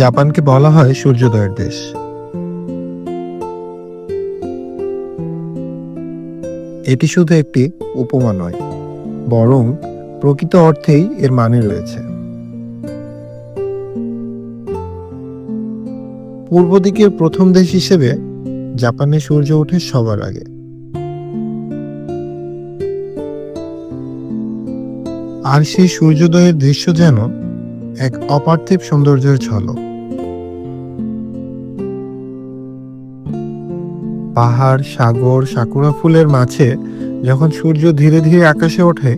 জাপানকে বলা হয় সূর্যোদয়ের দেশ। এটি শুধু একটি উপমা নয়, বরং প্রকৃত অর্থেই এর মানে রয়েছে। পূর্ব দিকের প্রথম দেশ হিসেবে জাপানে সূর্য ওঠে সবার আগে। আর সেই সূর্যোদয়ের দৃশ্য যেন এক অপার্থিব সৌন্দর্যের ঝলক। পাহাড়, সাগর, সাকুরা ফুলের মাঝে যখন সূর্য ধীরে ধীরে আকাশে ওঠে,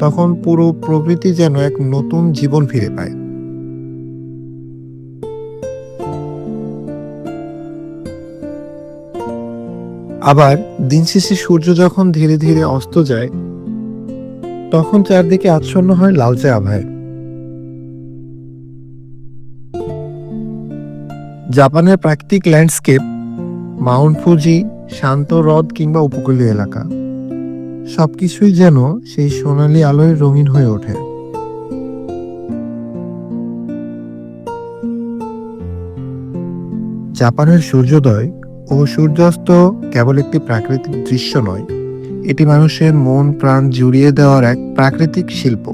তখন পুরো প্রকৃতি যেন এক নতুন জীবন ফিরে পায়। আবার দিন শেষে সূর্য যখন ধীরে ধীরে অস্ত যায়, তখন চারদিকে আচ্ছন্ন হয় লালচে আভায়। জাপানের প্রাকৃতিক ল্যান্ডস্কেপ, মাউন্ট ফুজি, শান্ত হ্রদ কিংবা উপকূলীয় এলাকা, সবকিছুই যেন সেই সোনালী আলোয় রঙিন হয়ে ওঠে। জাপানের সূর্যোদয় ও সূর্যাস্ত কেবল একটি প্রাকৃতিক দৃশ্য নয়, এটি মানুষের মন প্রাণ জুড়িয়ে দেওয়ার এক প্রাকৃতিক শিল্প।